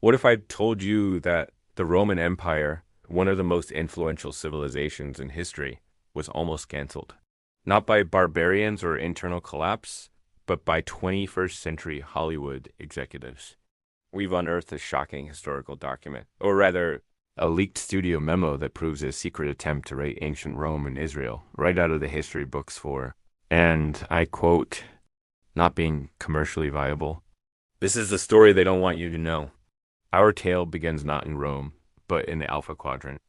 What if I told you that the Roman Empire, one of the most influential civilizations in history, was almost canceled? Not by barbarians or internal collapse, but by 21st century Hollywood executives. We've unearthed a shocking historical document, or rather, a leaked studio memo that proves a secret attempt to write ancient Rome and Israel right out of the history books for, and I quote, not being commercially viable. This is the story they don't want you to know. Our tale begins not in Rome, but in the Alpha Quadrant.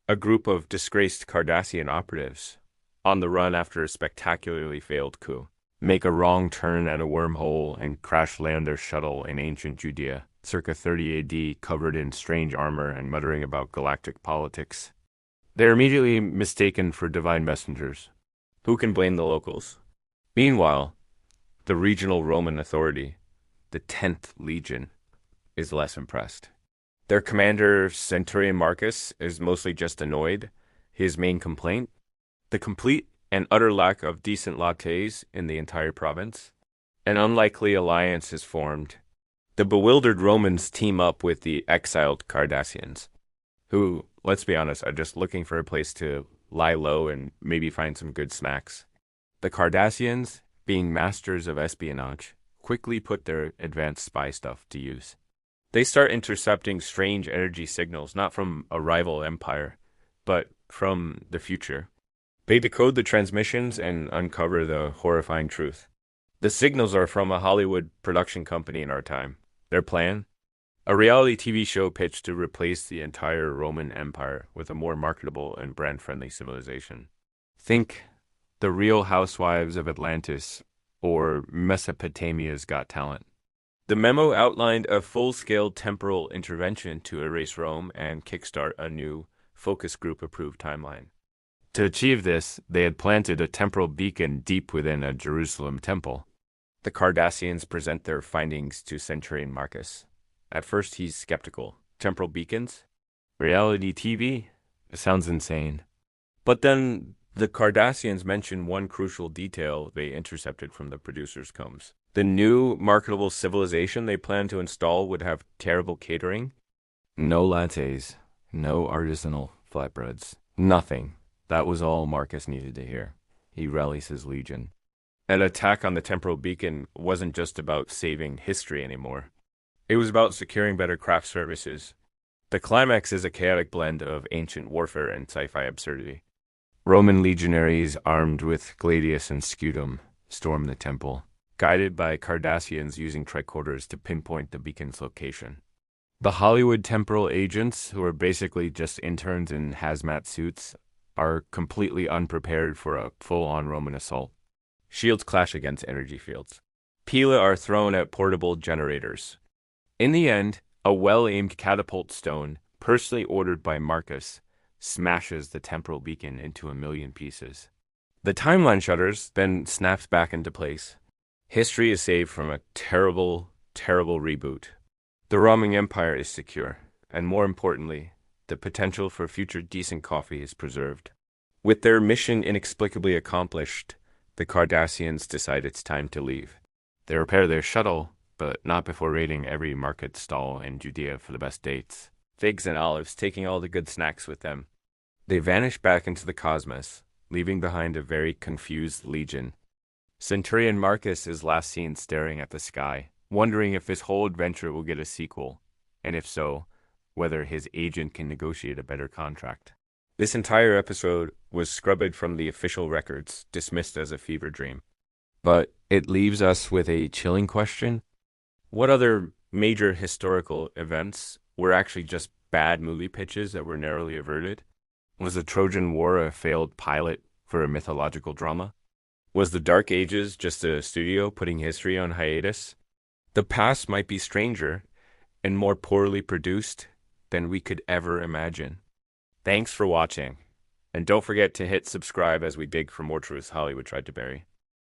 A group of disgraced Cardassian operatives, on the run after a spectacularly failed coup, make a wrong turn at a wormhole and crash land their shuttle in ancient Judea, circa 30 AD, covered in strange armor and muttering about galactic politics. They're immediately mistaken for divine messengers. Who can blame the locals? Meanwhile, the regional Roman authority, the 10th Legion, is less impressed. Their commander, Centurion Marcus, is mostly just annoyed. His main complaint? The complete and utter lack of decent lattes in the entire province. An unlikely alliance is formed. The bewildered Romans team up with the exiled Cardassians, who, let's be honest, are just looking for a place to lie low and maybe find some good snacks. The Cardassians, being masters of espionage, quickly put their advanced spy stuff to use. They start intercepting strange energy signals, not from a rival empire, but from the future. They decode the transmissions and uncover the horrifying truth. The signals are from a Hollywood production company in our time. Their plan? A reality TV show pitched to replace the entire Roman Empire with a more marketable and brand-friendly civilization. Think The Real Housewives of Atlantis or Mesopotamia's Got Talent. The memo outlined a full-scale temporal intervention to erase Rome and kickstart a new, focus group-approved timeline. To achieve this, they had planted a temporal beacon deep within a Jerusalem temple. The Cardassians present their findings to Centurion Marcus. At first, he's skeptical. Temporal beacons? Reality TV? It sounds insane. But then the Cardassians mention one crucial detail they intercepted from the producer's combs. The new marketable civilization they plan to install would have terrible catering. No lattes, no artisanal flatbreads, nothing. That was all Marcus needed to hear. He rallies his legion. An attack on the temporal beacon wasn't just about saving history anymore. It was about securing better craft services. The climax is a chaotic blend of ancient warfare and sci-fi absurdity. Roman legionaries armed with gladius and scutum storm the temple, guided by Cardassians using tricorders to pinpoint the beacon's location. The Hollywood temporal agents, who are basically just interns in hazmat suits, are completely unprepared for a full-on Roman assault. Shields clash against energy fields. Pila are thrown at portable generators. In the end, a well-aimed catapult stone, personally ordered by Marcus, smashes the temporal beacon into 1,000,000 pieces. The timeline shutters then snaps back into place. History is saved from a terrible, terrible reboot. The Roman Empire is secure, and more importantly, the potential for future decent coffee is preserved. With their mission inexplicably accomplished, the Cardassians decide it's time to leave. They repair their shuttle, but not before raiding every market stall in Judea for the best dates. Figs and olives, taking all the good snacks with them. They vanish back into the cosmos, leaving behind a very confused legion. Centurion Marcus is last seen staring at the sky, wondering if his whole adventure will get a sequel, and if so, whether his agent can negotiate a better contract. This entire episode was scrubbed from the official records, dismissed as a fever dream. But it leaves us with a chilling question. What other major historical events were actually just bad movie pitches that were narrowly averted? Was the Trojan War a failed pilot for a mythological drama? Was the Dark Ages just a studio putting history on hiatus? The past might be stranger and more poorly produced than we could ever imagine. Thanks for watching, and don't forget to hit subscribe as we dig for more truths Hollywood tried to bury.